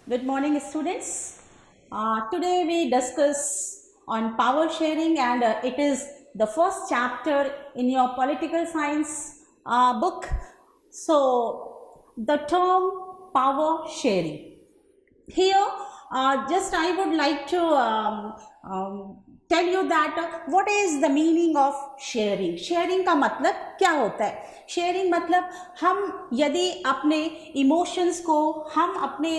Good morning, students. Today we discuss on power sharing, and it is the first chapter in your political science book. So, the term power sharing. Here, just I would like to tell you that what is the meaning of sharing. Sharing का मतलब क्या होता है? Sharing मतलब हम यदि अपने emotions को, हम अपने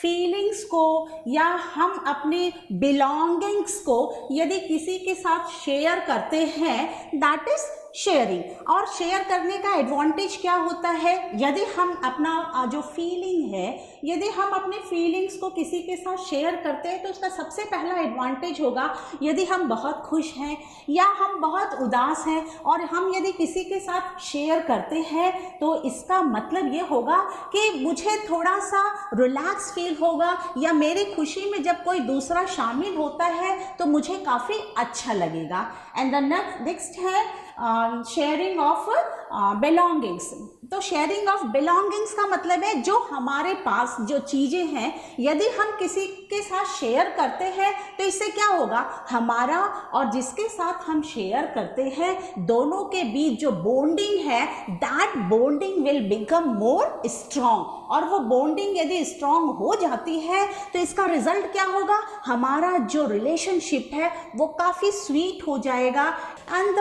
फीलिंग्स को या हम अपने बिलोंगिंग्स को यदि किसी के साथ शेयर करते हैं, दैट इज शेयरिंग। और शेयर करने का एडवांटेज क्या होता है? यदि हम अपना जो फीलिंग है, यदि हम अपने फीलिंग्स को किसी के साथ शेयर करते हैं तो उसका सबसे पहला एडवांटेज होगा, यदि हम बहुत खुश हैं या हम बहुत उदास हैं और हम यदि किसी के साथ शेयर करते हैं तो इसका मतलब ये होगा कि मुझे थोड़ा सा रिलैक्स फील होगा, या मेरी खुशी में जब कोई दूसरा शामिल होता है तो मुझे काफ़ी अच्छा लगेगा। एंड द नेक्स्ट है शेयरिंग ऑफ बिलोंगिंग्स। तो शेयरिंग ऑफ बिलोंगिंग्स का मतलब है जो हमारे पास जो चीज़ें हैं यदि हम किसी के साथ शेयर करते हैं तो इससे क्या होगा, हमारा और जिसके साथ हम शेयर करते हैं दोनों के बीच जो बॉन्डिंग है, that bonding will become more strong. और वो बॉन्डिंग यदि स्ट्रॉन्ग हो जाती है तो इसका रिजल्ट क्या होगा, हमारा जो रिलेशनशिप है वो काफ़ी स्वीट हो जाएगा। And the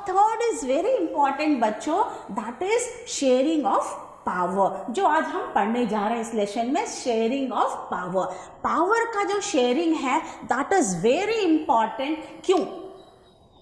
third is very important बच्चों, that is sharing of power, जो आज हम पढ़ने जा रहे हैं इस लेसन में, शेयरिंग ऑफ पावर। पावर का जो शेयरिंग है दैट इज वेरी इंपॉर्टेंट। क्यों?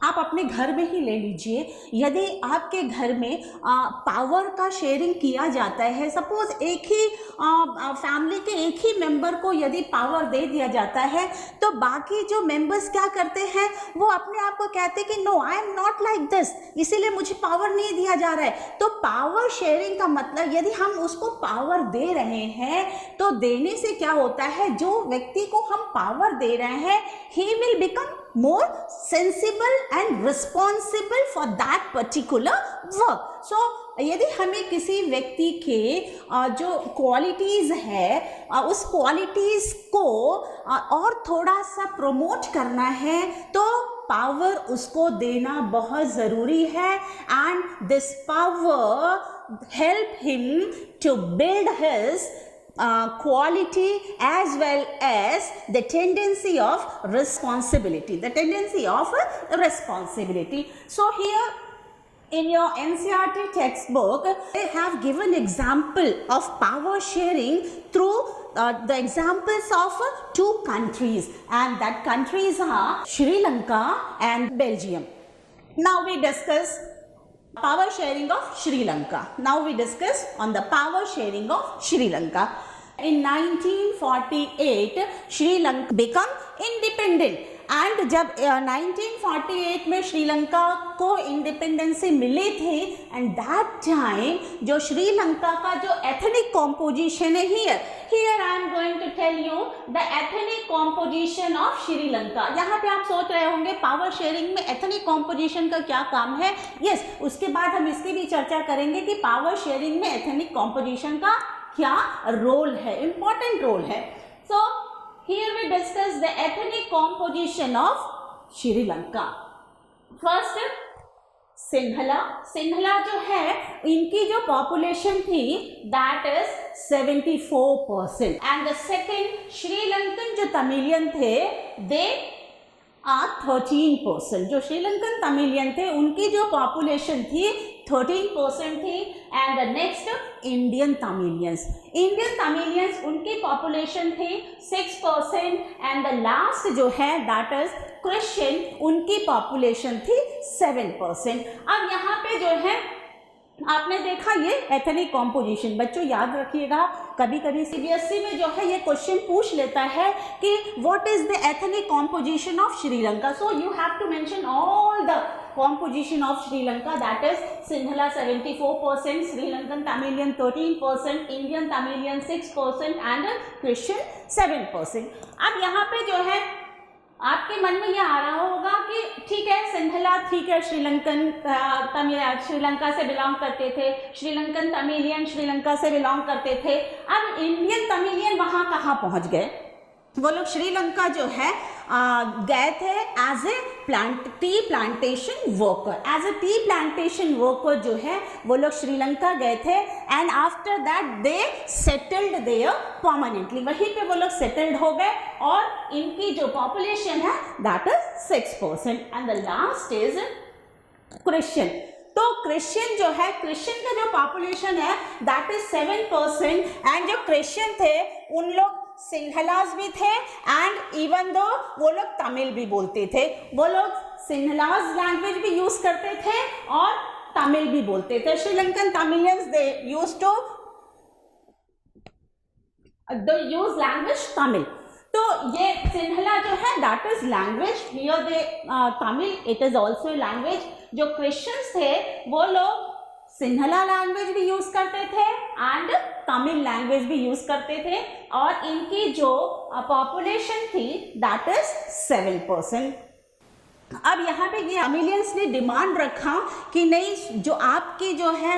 आप अपने घर में ही ले लीजिए, यदि आपके घर में पावर का शेयरिंग किया जाता है, सपोज एक ही फैमिली के एक ही मेंबर को यदि पावर दे दिया जाता है तो बाकी जो मेंबर्स क्या करते हैं, वो अपने आप को कहते हैं कि no I am not like this, इसीलिए मुझे पावर नहीं दिया जा रहा है। तो पावर शेयरिंग का मतलब यदि हम उसको पावर दे रहे हैं तो देने से क्या होता है, जो व्यक्ति को हम पावर दे रहे हैं he will become more sensible and responsible for that particular work. So यदि हमें किसी व्यक्ति के जो क्वालिटीज़ है उस क्वालिटीज़ को और थोड़ा सा प्रमोट करना है तो पावर उसको देना बहुत ज़रूरी है। And this power help him to build his quality as well as the tendency of responsibility, So here in your NCERT textbook they have given example of power sharing through the examples of two countries, and that countries are Sri Lanka and Belgium. Now we discuss power sharing of Sri Lanka. Now we discuss on the power sharing of Sri Lanka. In 1948 Sri Lanka become independent, and जब 1948 में श्रीलंका को independency मिली थी, and that time जो श्रीलंका का जो ethnic composition है, here I am going to tell you the ethnic composition of Sri Lanka. यहाँ पे आप सोच रहे होंगे पावर शेयरिंग में एथनिक कॉम्पोजिशन का क्या काम है। यस, उसके बाद हम इसकी भी चर्चा करेंगे कि पावर शेयरिंग में एथनिक कॉम्पोजिशन का क्या रोल है, इंपॉर्टेंट रोल है। सो here we discuss the ethnic composition of Sri Lanka. First, Sinhala जो है इनकी जो पॉपुलेशन थी that is 74%, and the second Sri Lankan जो तमिलियन थे they are 13%। जो श्रीलंकन तमिलियन थे उनकी जो पॉपुलेशन थी 13% थी। And the next Indian Tamilians उनकी पॉपुलेशन थी 6%। एंड द लास्ट जो है दैट इज क्रिश्चियन, उनकी पॉपुलेशन थी 7%। अब यहाँ पे जो है आपने देखा ये एथनिक कॉम्पोजिशन, बच्चों याद रखिएगा कभी कभी सीबीएसई में जो है ये क्वेश्चन पूछ लेता है कि what is the ethnic composition of Sri Lanka. So you have to mention all the composition of Sri Lanka, that is Sinhala 74%, Sri Lankan Tamilian 13%, Indian Tamilian 6% and Christian 7%। अब यहाँ पे जो है आपके मन में ये आ रहा होगा कि ठीक है सिंहला, ठीक है श्रीलंकन तमिल, श्रीलंका से बिलोंग करते थे, श्रीलंकन तमिलियन श्रीलंका से बिलोंग करते थे। अब इंडियन तमिलियन वहाँ कहाँ पहुँच गए? वो लोग श्रीलंका जो है गए थे as a tea plantation worker, as a tea plantation worker जो है वो लोग श्रीलंका गए थे and after that they settled there permanently, वहीं पे वो लोग सेटल्ड हो गए और इनकी जो पॉपुलेशन है that is 6%। And the last is Christian. तो क्रिश्चियन जो है, क्रिश्चियन का जो पॉपुलेशन है दैट इज 7% एंड जो क्रिश्चियन थे उन लोग सिंहलाज भी थे एंड इवन दो वो लोग तमिल भी बोलते थे, वो लोग सिंहलाज लैंग्वेज भी यूज करते थे और तमिल भी बोलते थे। Sri Lankan Tamilians they use to use language Tamil. तो ये सिंहला जो है that is language, here they Tamil it is also language. जो क्रिश्चियंस थे वो लोग सिंहला लैंग्वेज भी यूज करते थे एंड तमिल लैंग्वेज भी यूज करते थे और इनकी जो पॉपुलेशन थी दैट इज 7%। अब यहाँ पे ये तमिलियंस ने डिमांड रखा कि नहीं, जो आपकी जो है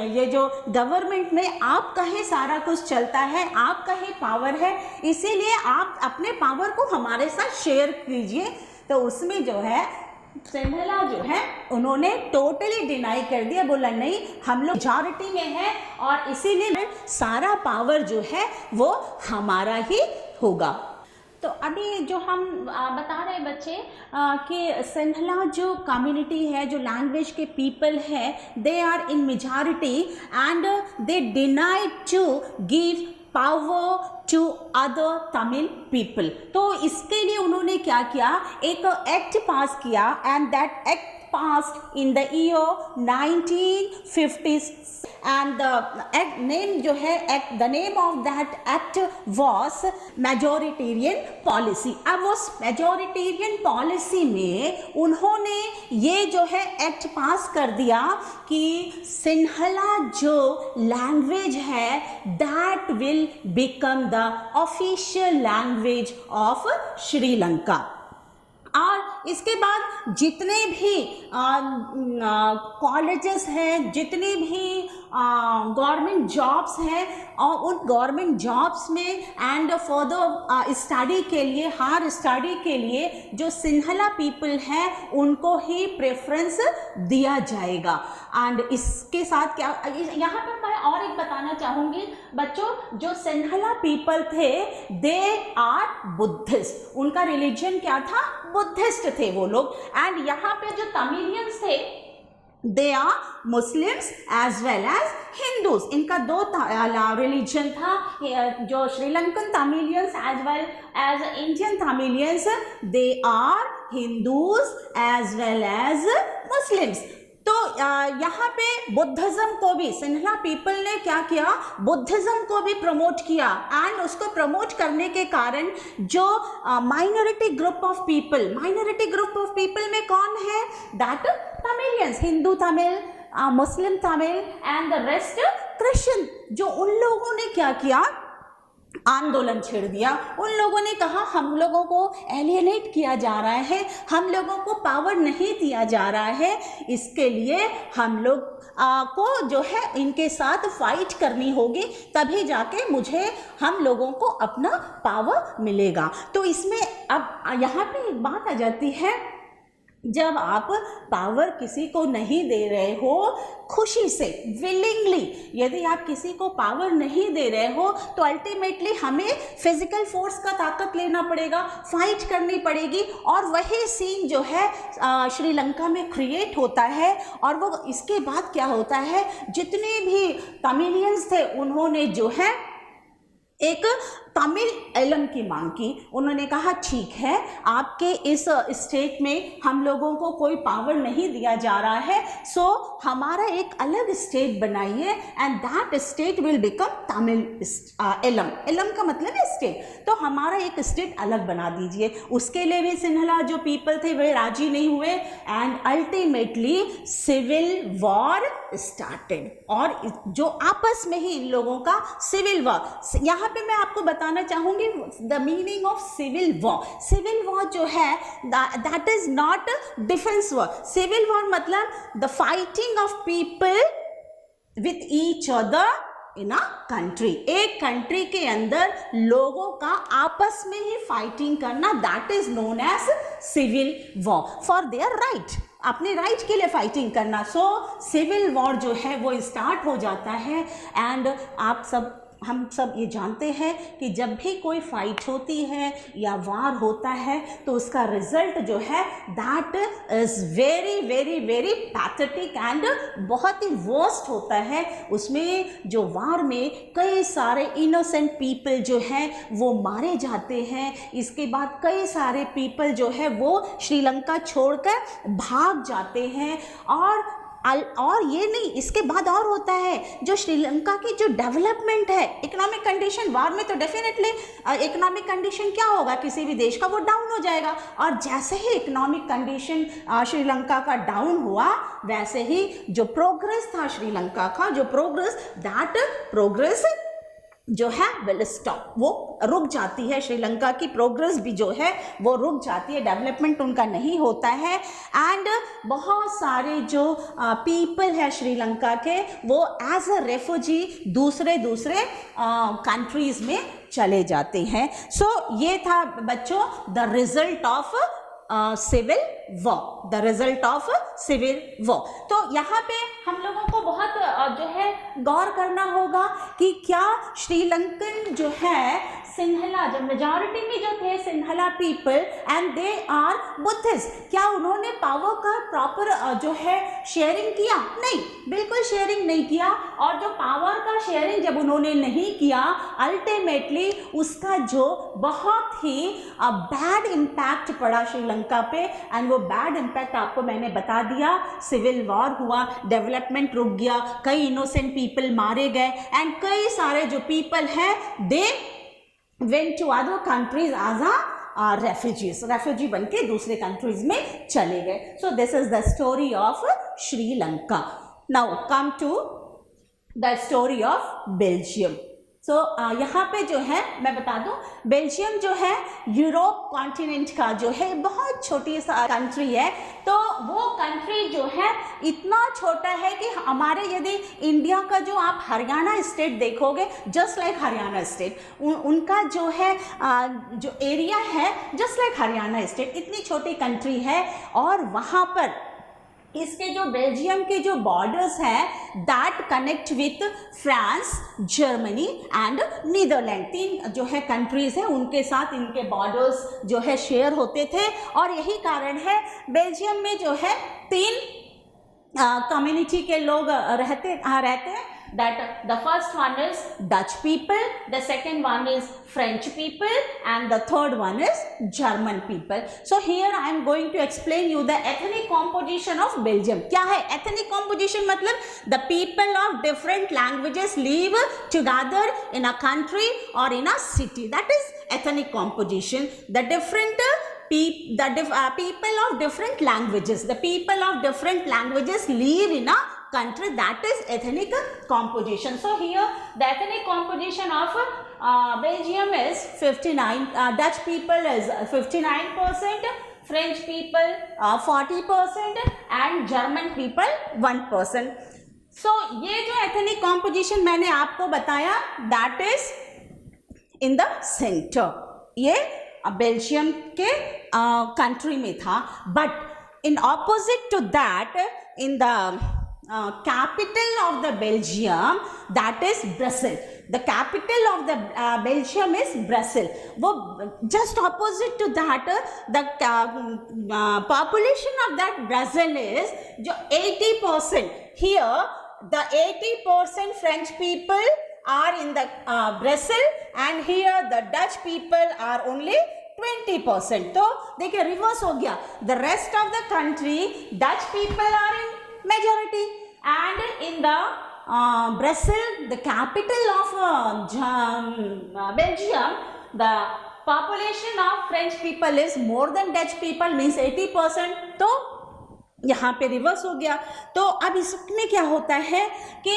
ये जो गवर्नमेंट में आपका ही सारा कुछ चलता है, आपका ही पावर है, इसीलिए आप अपने पावर को हमारे साथ शेयर कीजिए। तो उसमें जो है सिंहला जो है उन्होंने टोटली डिनाई कर दिया, बोला नहीं हम लोग मेजॉरिटी में हैं और इसीलिए सारा पावर जो है वो हमारा ही होगा। तो अभी जो हम बता रहे बच्चे कि सिंहला जो कम्युनिटी है, जो लैंग्वेज के पीपल है, they are in majority and they denied to give power to other Tamil people. तो इसके लिए उन्होंने क्या किया, एक एक्ट पास किया and that act passed in the year 1950s and the name जो है the name of that act was majoritarian policy। अब उस majoritarian policy में उन्होंने ये जो है एक्ट पास कर दिया कि सिंहला जो लैंग्वेज है that will become the official language of Sri Lanka. और इसके बाद जितने भी कॉलेजेस हैं, जितने भी गवर्नमेंट जॉब्स हैं और उन गवर्नमेंट जॉब्स में एंड फर्दर स्टडी के लिए, हायर स्टडी के लिए जो सिंहला पीपल हैं उनको ही प्रेफरेंस दिया जाएगा। एंड इसके साथ क्या यहाँ पर मैं और एक बताना चाहूँगी बच्चों, जो सिंहला पीपल थे दे आर बुद्धिस्ट, उनका रिलीजन क्या था, बुद्धिस्ट थे वो लोग। एंड यहाँ पे जो तमिलियंस थे they are Muslims as well as Hindus, इनका दो रिलीजन था। जो Sri Lankan Tamilians as well as Indian Tamilians they are Hindus as well as Muslims. तो यहाँ पे बुद्धिज्म को भी सिंहला पीपल ने क्या किया, बुद्धिज्म को भी प्रमोट किया एंड उसको प्रमोट करने के कारण जो minority group of people, minority group of people में कौन है, that Tamilians, Hindu Tamil, Muslim Tamil and the rest Christian, जो उन लोगों ने क्या किया, आंदोलन छेड़ दिया। उन लोगों ने कहा हम लोगों को एलियनेट किया जा रहा है, हम लोगों को पावर नहीं दिया जा रहा है, इसके लिए हम लोग को जो है इनके साथ फाइट करनी होगी, तभी जाके मुझे हम लोगों को अपना पावर मिलेगा। तो इसमें अब यहाँ पे एक बात आ जाती है, जब आप पावर किसी को नहीं दे रहे हो खुशी से, विलिंगली, यदि आप किसी को पावर नहीं दे रहे हो तो अल्टीमेटली हमें फिजिकल फोर्स का ताकत लेना पड़ेगा, फाइट करनी पड़ेगी। और वही सीन जो है श्रीलंका में क्रिएट होता है। और वो इसके बाद क्या होता है, जितने भी तमिलियंस थे उन्होंने जो है एक तमिल एलम की मांग की। उन्होंने कहा ठीक है, आपके इस स्टेट में हम लोगों को कोई पावर नहीं दिया जा रहा है, सो हमारा एक अलग स्टेट बनाइए and that state will become Tamil Eelam. Eelam का मतलब है स्टेट, तो हमारा एक स्टेट अलग बना दीजिए। उसके लिए भी सिंहला जो पीपल थे वे राजी नहीं हुए and ultimately civil war started. और जो आपस में ही इन लोगों का सिविल वॉर, यहाँ पे मैं आपको बताना चाहूँगी the meaning of civil war. Civil war जो है that is not defence war. Civil war मतलब the fighting of people with each other in a country. एक कंट्री के अंदर लोगों का आपस में ही फाइटिंग करना, that is known as civil war for their right. अपने राइट के लिए फाइटिंग करना. सो सिविल वॉर जो है वो स्टार्ट हो जाता है. एंड हम सब ये जानते हैं कि जब भी कोई फाइट होती है या वार होता है तो उसका रिजल्ट जो है that is very very very pathetic and बहुत ही वर्स्ट होता है. उसमें जो वार में कई सारे इनोसेंट पीपल जो हैं वो मारे जाते हैं. इसके बाद कई सारे पीपल जो है वो श्रीलंका छोड़कर भाग जाते हैं. और ये नहीं, इसके बाद और होता है जो श्रीलंका की जो डेवलपमेंट है, इकोनॉमिक कंडीशन. वार में तो डेफिनेटली इकोनॉमिक कंडीशन क्या होगा किसी भी देश का, वो डाउन हो जाएगा. और जैसे ही इकोनॉमिक कंडीशन श्रीलंका का डाउन हुआ वैसे ही जो प्रोग्रेस था श्रीलंका का, जो प्रोग्रेस, दैट प्रोग्रेस जो है विल स्टॉप, वो रुक जाती है. श्रीलंका की प्रोग्रेस भी जो है वो रुक जाती है, डेवलपमेंट उनका नहीं होता है. एंड बहुत सारे जो पीपल है श्रीलंका के वो एज अ रेफ्यूजी दूसरे कंट्रीज में चले जाते हैं. सो ये था बच्चों the result of civil war, the result of civil war. तो यहाँ पे हम लोगों को बहुत जो है गौर करना होगा कि क्या श्रीलंकन जो है सिंहला, जो मेजॉरिटी में जो थे Sinhala people and they are Buddhist, क्या उन्होंने पावर का प्रॉपर जो है शेयरिंग किया? नहीं, बिल्कुल शेयरिंग नहीं किया. और जो पावर का शेयरिंग जब उन्होंने नहीं किया, अल्टीमेटली उसका जो बहुत ही बैड इम्पैक्ट पड़ा श्रीलंका पे. एंड वो बैड इम्पैक्ट आपको मैंने बता दिया. सिविल वॉर हुआ, डेवलपमेंट रुक गया, कई इनोसेंट पीपल मारे गए एंड कई सारे जो पीपल हैं दे went to other countries as a refugees, refugee बन के दूसरे कंट्रीज में चले गए. So this is the story of Sri Lanka. Now come to the story of Belgium. सो यहाँ पे जो है मैं बता दूं, बेल्जियम जो है यूरोप कॉन्टिनेंट का जो है बहुत छोटी सा कंट्री है. तो वो कंट्री जो है इतना छोटा है कि हमारे यदि इंडिया का जो आप हरियाणा स्टेट देखोगे, जस्ट लाइक हरियाणा स्टेट, उनका जो है जो एरिया है जस्ट लाइक हरियाणा स्टेट, इतनी छोटी कंट्री है. और वहाँ पर इसके जो बेल्जियम के जो बॉर्डर्स हैं that connect with France, Germany and Netherland, 3 जो है कंट्रीज हैं, उनके साथ इनके बॉर्डर्स जो है शेयर होते थे. और यही कारण है बेल्जियम में जो है 3 कम्युनिटी के लोग रहते हैं. That the first one is Dutch people, the second one is French people, and the third one is German people. So here I am going to explain you the ethnic composition of Belgium. क्या है ethnic composition? मतलब the people of different languages live together in a country or in a city. That is ethnic composition. The different people of different languages. The people of different languages live in a country, that is ethnic composition. So here the ethnic composition of Belgium is 59. Dutch people is 59%, French people 40% and German people 1%. So ये जो ethnic composition मैंने आपको बताया that is in the center. ये Belgium के country में था. But in opposite to that in the capital of the Belgium, that is Brussels. The capital of the Belgium is Brussels. वो just opposite to that, the population of that Brussels is जो 80%. Here the 80% French people are in the Brussels, and here the Dutch people are only 20%. तो देखिए reverse हो गया. The rest of the country Dutch people are in majority, and in the Brussels, the capital of Belgium, the population of French people is more than Dutch people, means 80%. तो यहाँ पे reverse हो गया। तो अब इसमें क्या होता है कि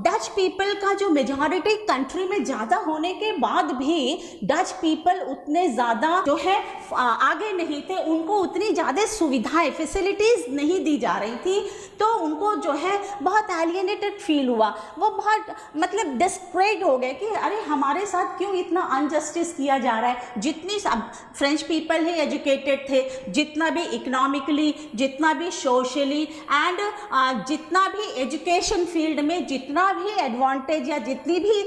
डच पीपल का जो मेजॉरिटी कंट्री में ज़्यादा होने के बाद भी डच पीपल उतने ज़्यादा जो है आगे नहीं थे, उनको उतनी ज़्यादा सुविधाएं फैसिलिटीज़ नहीं दी जा रही थी, तो उनको जो है बहुत एलियनेटेड फील हुआ, वो बहुत मतलब डिस्क्रेट हो गए कि अरे हमारे साथ क्यों इतना अनजस्टिस किया जा रहा है। जितनी फ्रेंच पीपल ही एजुकेटेड थे, जितना भी इकोनॉमिकली, जितना भी सोशली एंड जितना भी एजुकेशन फील्ड में जितना भी एडवांटेज या जितनी भी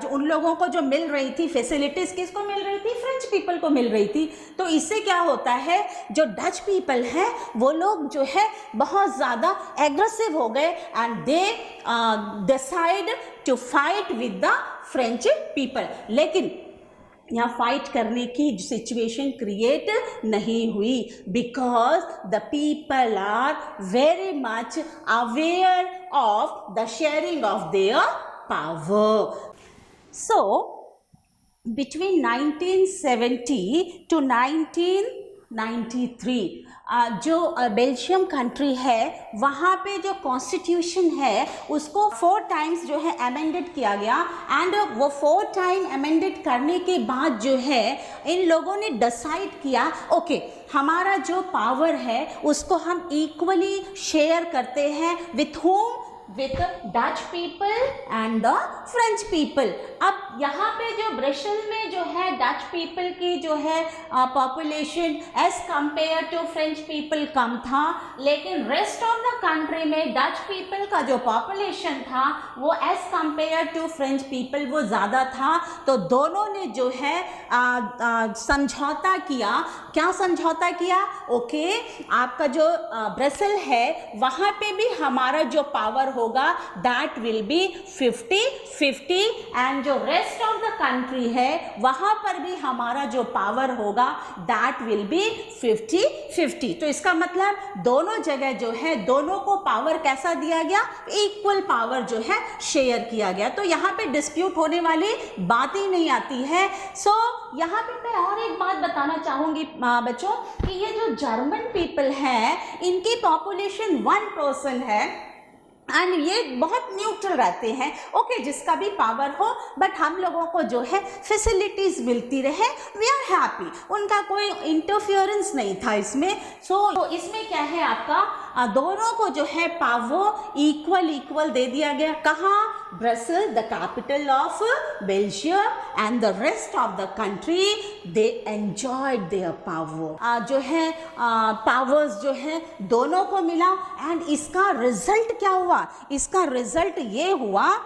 उन लोगों को जो मिल रही थी फैसिलिटीज, किसको मिल रही थी? फ्रेंच पीपल को मिल रही थी। तो इससे क्या होता है, जो डच पीपल है वो लोग जो है बहुत ज़्यादा एग्रेसिव हो गए and they decide to fight with the French people. लेकिन यहाँ फाइट करने की सिचुएशन क्रिएट नहीं हुई, because the people are very much aware of the sharing of their power. So between 1970 to 1993 जो बेल्जियम कंट्री है वहाँ पे जो कॉन्स्टिट्यूशन है उसको 4 टाइम्स जो है अमेंडेड किया गया, एंड वो 4 टाइम अमेंडेड करने के बाद जो है इन लोगों ने डिसाइड किया ओके हमारा जो पावर है उसको हम इक्वली शेयर करते हैं with home, with Dutch people and the French people। अब यहाँ पे जो ब्रसेल में जो है डच पीपल की जो है population as compare to French people कम था, लेकिन रेस्ट ऑफ द कंट्री में डच पीपल का जो पॉपुलेशन था वो as compare to French people वो ज़्यादा था। तो दोनों ने जो है समझौता किया। क्या समझौता किया? ओके आपका जो ब्रसेल है वहाँ पे भी हमारा जो पावर होगा दैट विल बी 50-50, एंड जो रेस्ट ऑफ द कंट्री है वहां पर भी हमारा जो पावर होगा दैट विल बी 50-50। तो इसका मतलब दोनों जगह जो है दोनों को पावर कैसा दिया गया? इक्वल पावर जो है शेयर किया गया। तो यहाँ पे डिस्प्यूट होने वाली बात ही नहीं आती है। सो यहाँ पे मैं और एक बात बताना चाहूंगी बच्चों कि ये जो जर्मन पीपल है इनकी पॉपुलेशन 1% है एंड ये बहुत न्यूट्रल रहते हैं। ओके जिसका भी पावर हो बट हम लोगों को जो है फैसिलिटीज़ मिलती रहे, वी आर हैप्पी, उनका कोई इंटरफियरेंस नहीं था इसमें। तो इसमें क्या है आपका दोनों को जो है पावर इक्वल दे दिया गया। कहाँ? Brussel the capital of Belgium and the rest of the country they enjoyed their power. जो है पावर्स जो है दोनों को मिला, एंड इसका रिजल्ट क्या हुआ? इसका रिजल्ट ये हुआ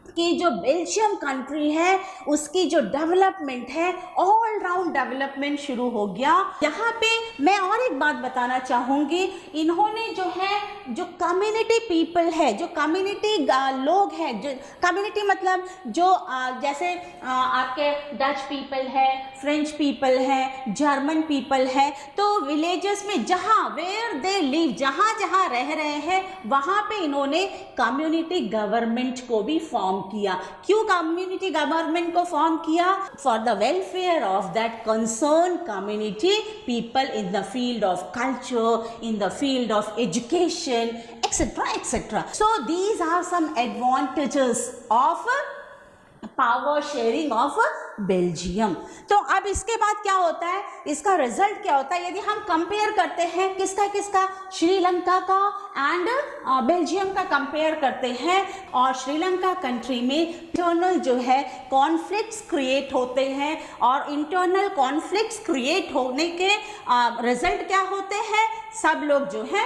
कि जो बेल्जियम कंट्री है उसकी जो डेवलपमेंट है ऑल राउंड डेवलपमेंट शुरू हो गया। यहाँ पे मैं और एक बात बताना चाहूँगी, इन्होंने जो है जो कम्युनिटी पीपल है, जो कम्युनिटी लोग हैं, जो कम्युनिटी मतलब जो जैसे आपके डच पीपल है, फ्रेंच पीपल है, जर्मन पीपल है, तो विलेजेस में जहाँ वेयर दे लिव, जहाँ जहाँ रह रहे हैं वहाँ पे इन्होंने कम्युनिटी गवर्नमेंट को भी फॉर्म किया। क्यों कम्युनिटी गवर्नमेंट को फॉर्म किया? For the welfare of that concern community people in the field of culture, in the field of education, etc. So these are some advantages of power sharing of Belgium. तो अब इसके बाद क्या होता है, इसका रिजल्ट क्या होता है? यदि हम कंपेयर करते हैं किसका श्रीलंका का एंड बेल्जियम का कंपेयर करते हैं, और श्रीलंका कंट्री में इंटरनल जो है कॉन्फ्लिक्ट्स क्रिएट होते हैं, और इंटरनल कॉन्फ्लिक्ट्स क्रिएट होने के रिजल्ट क्या होते हैं? सब लोग जो है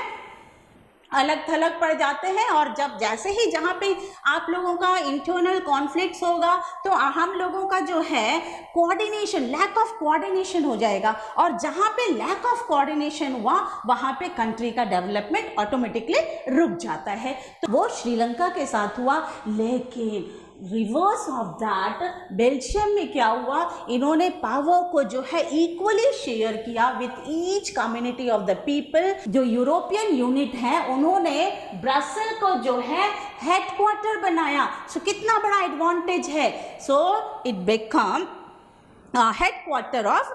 अलग थलग पड़ जाते हैं, और जब जैसे ही जहाँ पे आप लोगों का इंटरनल कॉन्फ्लिक्ट्स होगा तो हम लोगों का जो है कोऑर्डिनेशन, लैक ऑफ कोऑर्डिनेशन हो जाएगा, और जहाँ पे लैक ऑफ कोऑर्डिनेशन हुआ वहाँ पे कंट्री का डेवलपमेंट ऑटोमेटिकली रुक जाता है। तो वो श्रीलंका के साथ हुआ, लेकिन रिवर्स ऑफ दैट बेल्जियम में क्या हुआ? इन्होंने पावर को जो है इक्वली शेयर किया with each community of the people. जो यूरोपियन यूनिट है उन्होंने ब्रसेल को जो है हेडक्वार्टर बनाया। सो कितना बड़ा एडवांटेज है। So it become headquarter of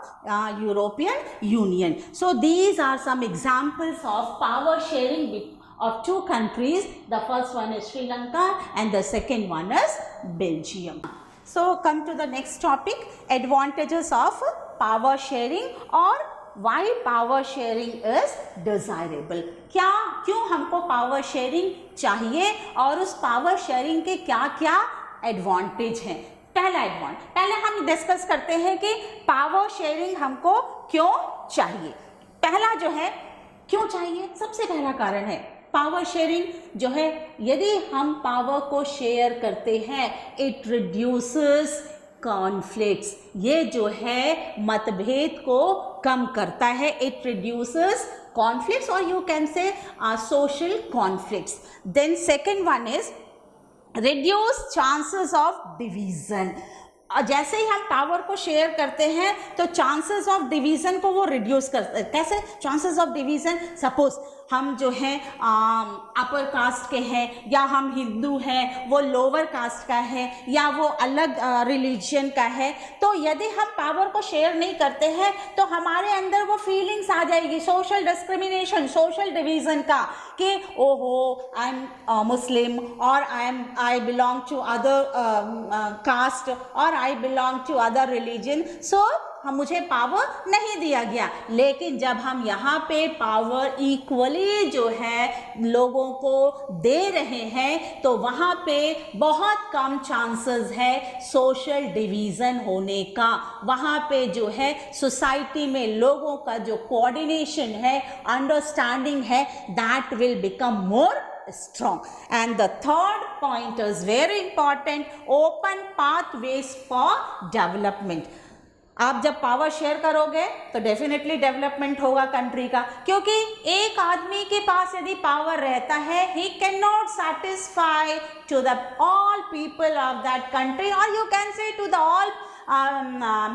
European Union. So these are some examples of power sharing of two countries. The first one is Sri Lanka and the second one is Belgium. So come to the next topic, advantages of power sharing or why power sharing is desirable. क्यों हमको power sharing चाहिए और उस power sharing के क्या क्या advantage हैं. पहले हम डिस्कस करते हैं कि पावर शेयरिंग हमको क्यों चाहिए. पहला जो है क्यों चाहिए, सबसे पहला कारण है पावर शेयरिंग जो है, यदि हम पावर को शेयर करते हैं इट रिड्यूसेस कॉन्फ्लिक्ट्स. ये जो है मतभेद को कम करता है. इट रिड्यूसेस कॉन्फ्लिक्ट्स और you can say social conflicts. Then second one is reduce chances of division. जैसे ही हम पावर को शेयर करते हैं तो चांसेस ऑफ डिवीजन को वो रिड्यूस करते हैं. कैसे चांसेस ऑफ डिवीजन, सपोज हम जो हैं अपर कास्ट के हैं या हम हिंदू हैं, वो लोअर कास्ट का है या वो अलग रिलीजन का है, तो यदि हम पावर को शेयर नहीं करते हैं तो हमारे अंदर वो फीलिंग्स आ जाएगी सोशल डिस्क्रिमिनेशन, सोशल डिवीजन का, कि ओहो आई एम मुस्लिम और I belong to other caste और I belong to other religion, so मुझे पावर नहीं दिया गया. लेकिन जब हम यहाँ पे पावर इक्वली जो है लोगों को दे रहे हैं तो वहाँ पे बहुत कम चांसेस है सोशल डिवीज़न होने का. वहाँ पे जो है सोसाइटी में लोगों का जो कोऑर्डिनेशन है, अंडरस्टैंडिंग है, that will become more strong. And the third point is very important, open pathways for development. आप जब पावर शेयर करोगे तो डेफिनेटली डेवलपमेंट होगा कंट्री का, क्योंकि एक आदमी के पास यदि पावर रहता है he can not satisfy to the all people of that country और you can say to the all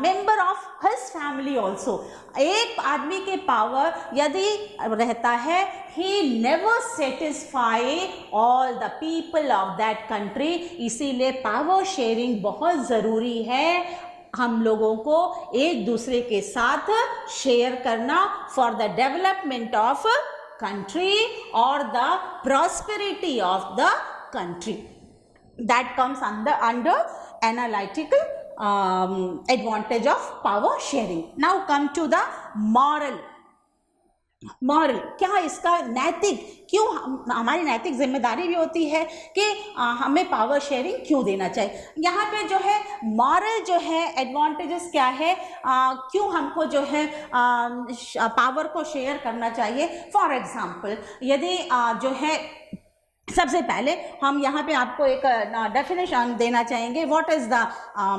member of his family also. एक आदमी के पावर यदि रहता है he never satisfy all the people of that country. इसीलिए power sharing बहुत ज़रूरी है हम लोगों को एक दूसरे के साथ शेयर करना for the development of country और the prosperity of the country. That comes under analytical advantage of power sharing. Now come to the moral. क्या इसका नैतिक, क्यों हमारी नैतिक जिम्मेदारी भी होती है कि हमें पावर शेयरिंग क्यों देना चाहिए. यहाँ पे जो है मॉरल जो है एडवांटेजेस क्या है, क्यों हमको जो है पावर को शेयर करना चाहिए. फॉर एग्जांपल यदि जो है सबसे पहले हम यहाँ पे आपको एक डेफिनेशन देना चाहेंगे. What is the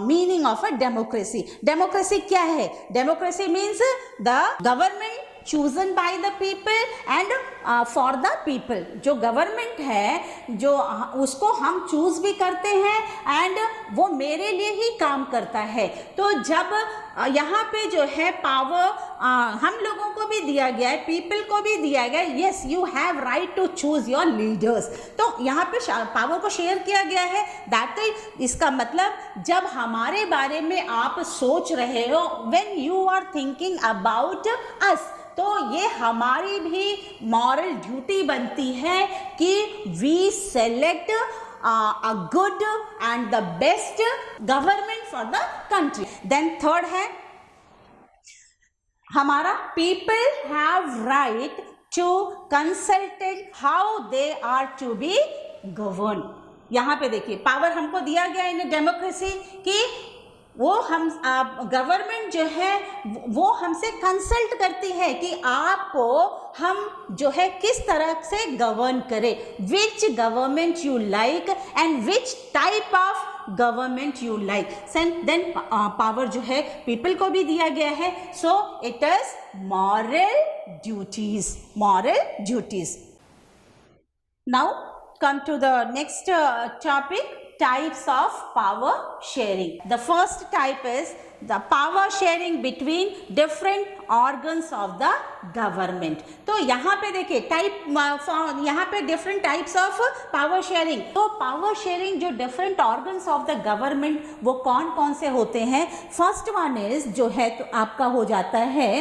meaning of a democracy. Democracy क्या है? Democracy means the government chosen by the people and for the people. जो गवर्नमेंट है जो उसको हम चूज भी करते हैं एंड वो मेरे लिए ही काम करता है. तो जब यहाँ पे जो है पावर हम लोगों को भी दिया गया है, पीपल को भी दिया गया है. Yes you have right to choose your leaders. तो यहाँ पे पावर को शेयर किया गया है. दैट इज इसका मतलब जब हमारे बारे में आप सोच रहे हो, when you are thinking about us, तो ये हमारी भी मॉरल ड्यूटी बनती है कि we select a good and the best government for the country. Then third है हमारा people have right to consult how they are to be governed. यहाँ पे देखिए पावर हमको दिया गया इन डेमोक्रेसी कि वो हम गवर्नमेंट जो है वो हमसे कंसल्ट करती है कि आपको हम जो है किस तरह से गवर्न करें, which government you like and which type of government you like. Then power जो है पीपल को भी दिया गया है. So it is moral duties. Now come to the next topic, types of power sharing. The first type is the power sharing between different organs of the government. तो यहाँ पे देखिए टाइप, यहाँ पे different types of power sharing. तो power sharing जो different organs of the government वो कौन कौन से होते हैं? First one is जो है तो आपका हो जाता है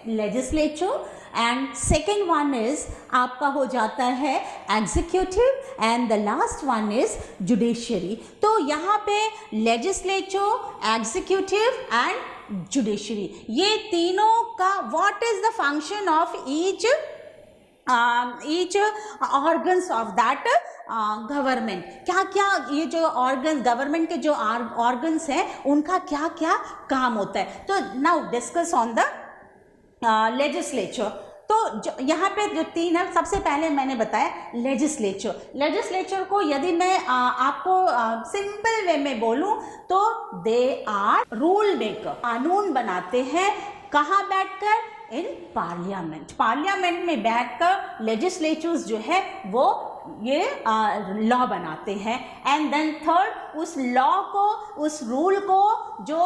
legislature, and second one is आपका हो जाता है executive, and the last one is judiciary. तो यहाँ पे legislature, executive and judiciary, ये तीनों का what is the function of each organs of that government, क्या क्या ये जो ऑर्गन्स गवर्नमेंट के जो ऑर्गन्स हैं उनका क्या क्या काम होता है. तो now discuss on the legislature. तो यहाँ पे जो तीन है, सबसे पहले मैंने बताया लेजिस्लेचर. लेजिस्लेचर को यदि मैं आपको सिंपल वे में बोलूँ तो दे आर रूल मेकर, कानून बनाते हैं. कहाँ बैठकर? In parliament. पार्लियामेंट में बैठकर लेजिस्लेचर्स जो है वो ये लॉ बनाते हैं. एंड देन थर्ड, उस लॉ को, उस रूल को जो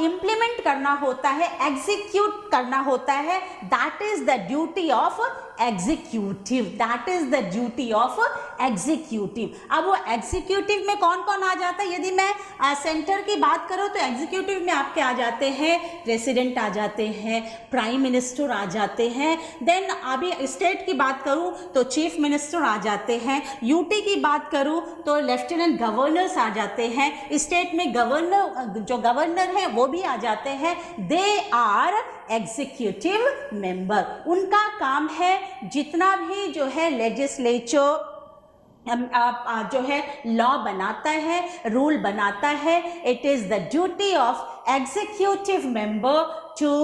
इम्प्लीमेंट करना होता है, एग्जीक्यूट करना होता है, that is the duty of executive. That is the duty of executive. अब वो एग्जीक्यूटिव में कौन कौन आ जाता है? यदि मैं सेंटर की बात करूँ तो एग्जीक्यूटिव में आपके आ जाते हैं प्रेसिडेंट, आ जाते हैं प्राइम मिनिस्टर, आ जाते हैं. देन अभी स्टेट की बात करूँ तो चीफ मिनिस्टर आ जाते हैं. यूटी की बात करूँ तो लेफ्टिनेंट गवर्नर्स आ जाते हैं. स्टेट में गवर्नर, जो गवर्नर है वो भी आ जाते हैं. They are executive member. उनका काम है जितना भी जो है लेजिस्लेचर जो है लॉ बनाता है, रूल बनाता है, it is the duty of executive member to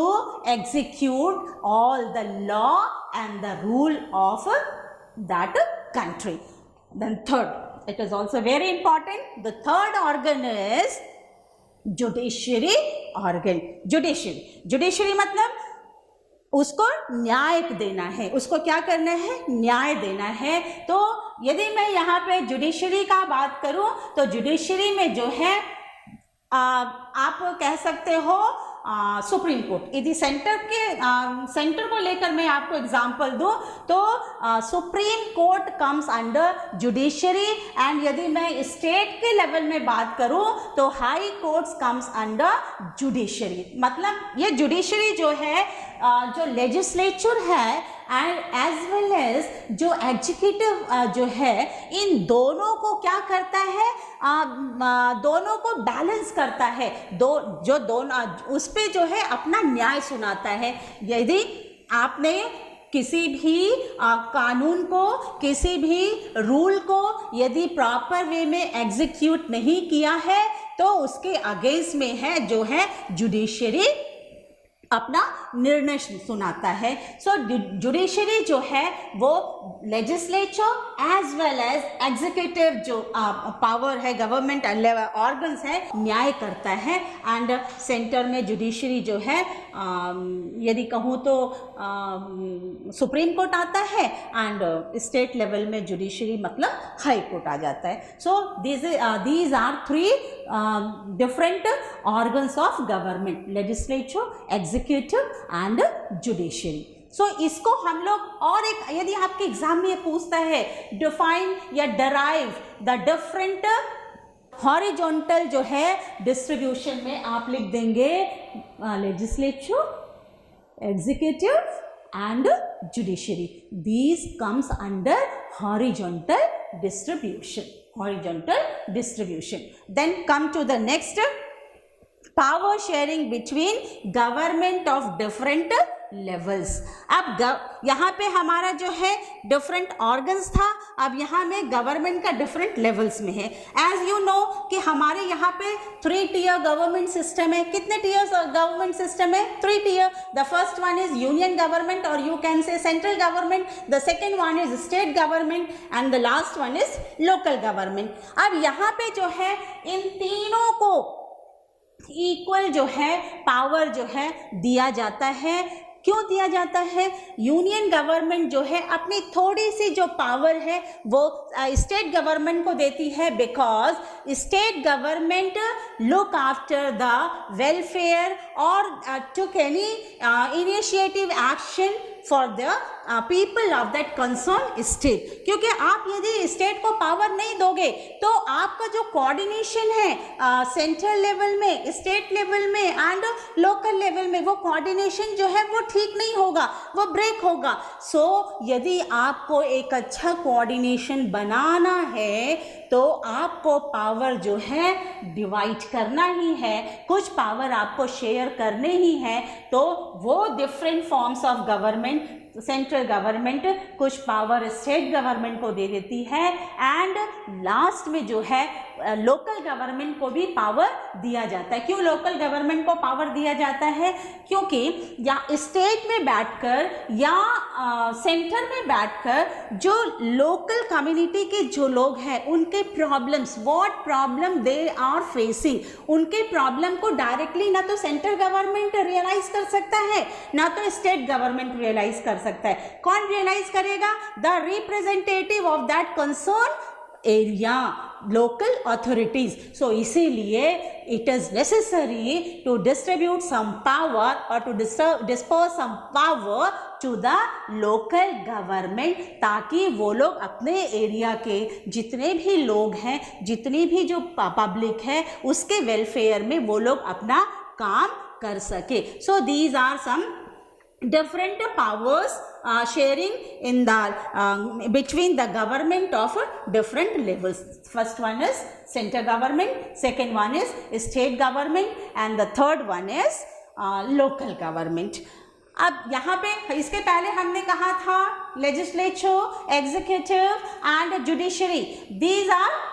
execute all the law and the rule of that country. Then third, it is also very important, the third organ is judiciary organ. Judiciary मतलब उसको न्याय देना है, उसको क्या करना है? न्याय देना है. तो यदि मैं यहाँ पे जुडिशरी का बात करूँ तो जुडिशरी में जो है आप कह सकते हो सुप्रीम कोर्ट. यदि सेंटर को लेकर मैं आपको एग्जांपल दूं तो supreme court comes under judiciary. And यदि मैं स्टेट के लेवल में बात करूं तो high courts comes under judiciary. मतलब ये जुडिशरी जो है, जो लेजिस्लेचर है एंड एज वेल एज जो एग्जीक्यूटिव जो है, इन दोनों को क्या करता है? दोनों को बैलेंस करता है. दोनों उस पे जो है अपना न्याय सुनाता है. यदि आपने किसी भी कानून को, किसी भी रूल को यदि प्रॉपर वे में एग्जीक्यूट नहीं किया है तो उसके अगेंस्ट में है जो है जुडिशरी अपना निर्णय सुनाता है. सो जुडिशरी जो है वो legislature as well as executive जो पावर है, गवर्नमेंट ऑर्गन्स है, न्याय करता है. एंड सेंटर में जुडिशरी जो है यदि कहूँ तो सुप्रीम कोर्ट आता है, एंड स्टेट लेवल में जुडिशरी मतलब हाई कोर्ट आ जाता है. So these are three different organs of government: legislature, executive and judiciary. So इसको हम लोग, और एक यदि आपके एग्जाम में ये पूछता है डिफाइन या डराइव द डिफरेंट हॉरिजॉन्टल जो है डिस्ट्रीब्यूशन में आप लिख देंगे legislature, executive and judiciary. These comes under horizontal distribution. Then come to the next, power sharing between government of different levels. अब यहाँ पे हमारा जो है डिफरेंट ऑर्गन्स था, अब यहाँ में गवर्नमेंट का डिफरेंट लेवल्स में है. एज यू नो कि हमारे यहाँ पे 3 tier गवर्नमेंट सिस्टम है. कितने टीयर्स गवर्नमेंट सिस्टम है? 3 tier. The first one is union government और you can say central government. The second one is state government and the last one is local government. अब यहाँ पे जो है इन तीनों को इक्वल जो है पावर जो है दिया जाता है. क्यों दिया जाता है? यूनियन गवर्नमेंट जो है अपनी थोड़ी सी जो पावर है वो स्टेट गवर्नमेंट को देती है, because state government look after the welfare और took any initiative action for the people of that concerned state. क्योंकि आप यदि स्टेट को पावर नहीं दोगे तो आपका जो कोऑर्डिनेशन है सेंट्रल लेवल में, स्टेट लेवल में एंड लोकल लेवल में, वो कोऑर्डिनेशन जो है वो ठीक नहीं होगा, वो ब्रेक होगा. सो यदि आपको एक अच्छा कोऑर्डिनेशन बनाना है तो आपको पावर जो है डिवाइड करना ही है, कुछ पावर आपको शेयर करने ही है. तो वो different forms of government, central government कुछ पावर स्टेट गवर्नमेंट को दे देती है एंड लास्ट में जो है लोकल गवर्नमेंट को भी पावर दिया जाता है. क्यों लोकल गवर्नमेंट को पावर दिया जाता है? क्योंकि या स्टेट में बैठकर या सेंटर में बैठकर जो लोकल कम्युनिटी के जो लोग हैं उनके problems, what problem they are facing, उनके प्रॉब्लम को डायरेक्टली ना तो सेंट्रल गवर्नमेंट रियलाइज कर सकता है ना तो स्टेट गवर्नमेंट रियलाइज कर सकता है. कौन रियलाइज करेगा? The representative of that concern area, local authorities. So इसीलिए it is necessary to distribute some power or to disperse some power to the local government, ताकि वो लोग अपने एरिया के जितने भी लोग हैं, जितनी भी जो पब्लिक है उसके वेलफेयर में वो लोग अपना काम कर सके. So these are some different powers sharing in the between the government of different levels. First one is central government, second one is state government and the third one is local government. अब यहाँ पे इसके पहले हमने कहा था legislature, executive and judiciary, these are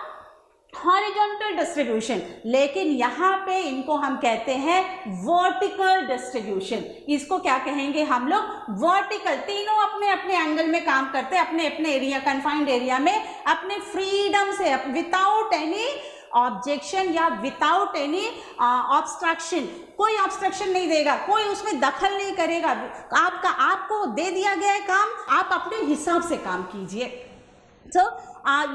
horizontal distribution, लेकिन यहाँ पे इनको हम कहते हैं वर्टिकल डिस्ट्रीब्यूशन. इसको क्या कहेंगे हम लोग? वर्टिकल. तीनों अपने अपने एंगल में काम करते हैं, अपने अपने एरिया, कन्फाइंड एरिया में अपने फ्रीडम से, विदाउट एनी ऑब्जेक्शन या विदाउट एनी ऑब्स्ट्रक्शन. कोई ऑब्स्ट्रक्शन नहीं देगा, कोई उसमें दखल नहीं करेगा. आपको दे दिया गया है काम, आप अपने हिसाब से काम कीजिए. तो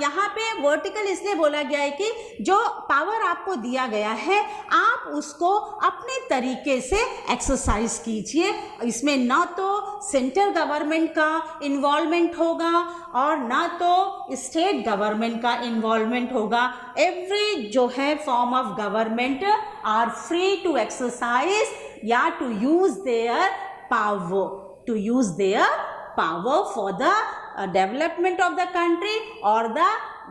यहाँ पे वर्टिकल इसलिए बोला गया है कि जो पावर आपको दिया गया है आप उसको अपने तरीके से एक्सरसाइज कीजिए. इसमें ना तो सेंट्रल गवर्नमेंट का इन्वॉल्वमेंट होगा और ना तो स्टेट गवर्नमेंट का इन्वॉल्वमेंट होगा. एवरी जो है form of government are free to exercise या to use their power for the development of the country or the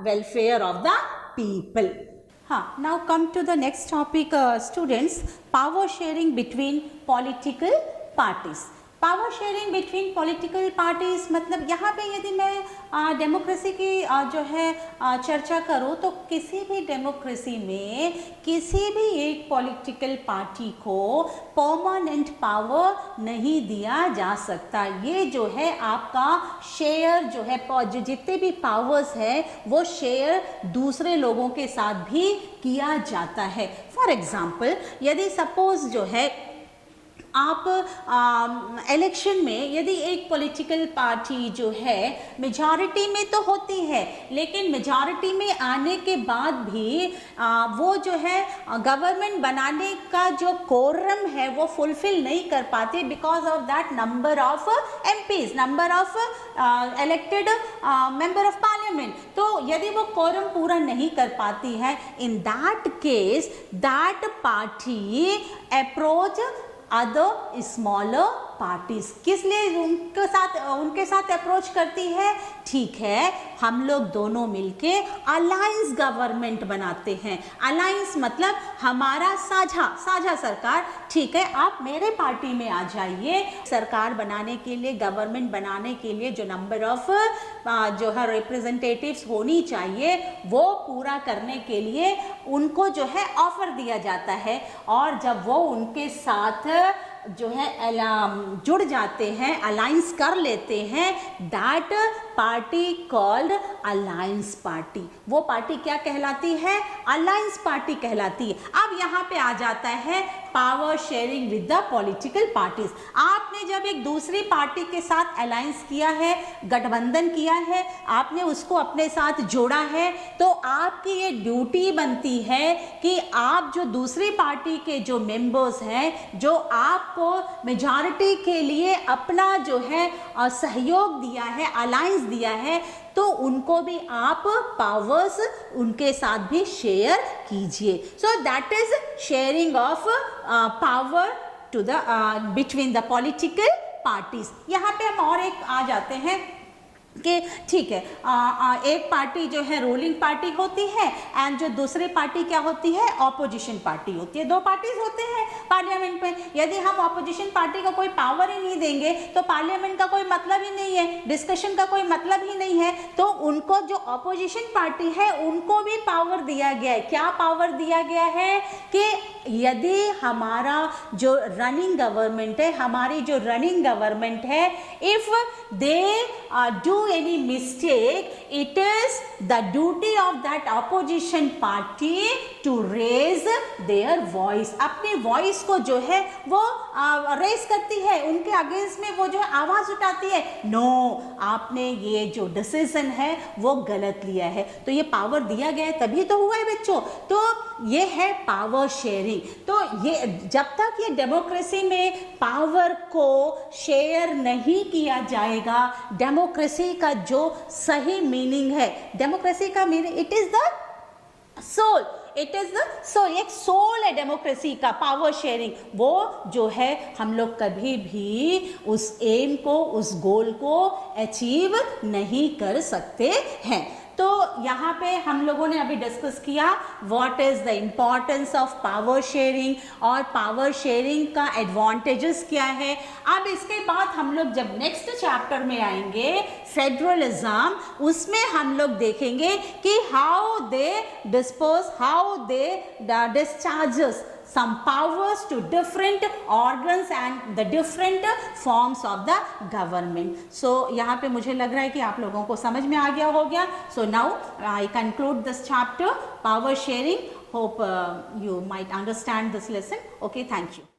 welfare of the people. Now come to the next topic, students. Power sharing between political parties. Power sharing between political parties मतलब यहाँ पे यदि मैं democracy की जो है चर्चा करूँ तो किसी भी डेमोक्रेसी में किसी भी एक पॉलिटिकल पार्टी को परमानेंट पावर नहीं दिया जा सकता. ये जो है आपका शेयर जो है, जो जितने भी पावर्स है वो शेयर दूसरे लोगों के साथ भी किया जाता है. फॉर एग्जाम्पल यदि सपोज जो है आप इलेक्शन में यदि एक पॉलिटिकल पार्टी जो है मेजॉरिटी में तो होती है, लेकिन मेजॉरिटी में आने के बाद भी वो जो है गवर्नमेंट बनाने का जो कोरम है वो फुलफिल नहीं कर पाते because of that number of MPs, number of elected member of parliament. तो यदि वो कोरम पूरा नहीं कर पाती है, in that case that party approach other smaller parties. किस लिए उनके साथ अप्रोच करती है? ठीक है, हम लोग दोनों मिलके अलायंस गवर्नमेंट बनाते हैं. अलायंस मतलब हमारा साझा सरकार. ठीक है, आप मेरे पार्टी में आ जाइए. सरकार बनाने के लिए, गवर्नमेंट बनाने के लिए जो नंबर ऑफ जो है रिप्रेजेंटेटिव्स होनी चाहिए वो पूरा करने के लिए उनको जो है ऑफर दिया जाता है. और जब वो उनके साथ जो है जुड़ जाते हैं, अलायंस कर लेते हैं, that party called alliance party. वो पार्टी क्या कहलाती है? अलायंस पार्टी कहलाती है। अब यहाँ पे आ जाता है power sharing with the political parties. आपने जब एक दूसरी पार्टी के साथ अलायंस किया है, गठबंधन किया है, आपने उसको अपने साथ जोड़ा है, तो आपकी ये ड्यूटी बनती है कि आप जो दूसरी पार्टी के जो मेंबर्स हैं, जो आपको मेजॉरिटी के लिए अपना जो है सहयोग दिया है, अलायंस दिया है, तो उनको भी आप पावर्स उनके साथ भी शेयर कीजिए। So that is sharing of power to the between the political parties. यहाँ पे हम और एक आ जाते हैं कि ठीक है, एक पार्टी जो है रूलिंग पार्टी होती है एंड जो दूसरी पार्टी क्या होती है? ऑपोजिशन पार्टी होती है। दो पार्टीज होते हैं पार्लियामेंट में। यदि हम ऑपोजिशन पार्टी को कोई पावर ही नहीं देंगे तो पार्लियामेंट का कोई मतलब ही नहीं है, डिस्कशन का कोई मतलब ही नहीं है। तो उनको जो ऑपोजिशन पार्टी है उनको भी पावर दिया गया है। क्या पावर दिया गया है? कि यदि हमारा जो रनिंग गवर्नमेंट है, हमारी जो रनिंग गवर्नमेंट है, if they do any mistake, it is the duty of that opposition party to raise their voice। अपनी वॉइस को जो है वो रेज करती है, उनके अगेंस्ट में वो जो है आवाज उठाती है, नो आपने ये जो डिसीजन है वो गलत लिया है। तो ये पावर दिया गया है तभी तो हुआ है बच्चों। तो ये है पावर शेयरिंग। तो ये जब तक ये डेमोक्रेसी में पावर को शेयर नहीं किया जाएगा, डेमोक्रेसी का जो सही मीनिंग है, डेमोक्रेसी का meaning it is the soul, it is the soul, एक सोल है डेमोक्रेसी का, पावर शेयरिंग। वो जो है हम लोग कभी भी उस एम को, उस गोल को अचीव नहीं कर सकते हैं। तो यहाँ पे हम लोगों ने अभी डिस्कस किया what is the importance of power sharing और पावर शेयरिंग का एडवांटेजेस क्या है। अब इसके बाद हम लोग जब नेक्स्ट चैप्टर में आएंगे फेडरलिज्म, उसमें हम लोग देखेंगे कि how they dispose, how they discharges some powers to different organs and the different forms of the government. So यहाँ पे मुझे लग रहा है कि आप लोगों को समझ में आ गया होगा। So now I conclude this chapter, power sharing. Hope you might understand this lesson. Okay, thank you.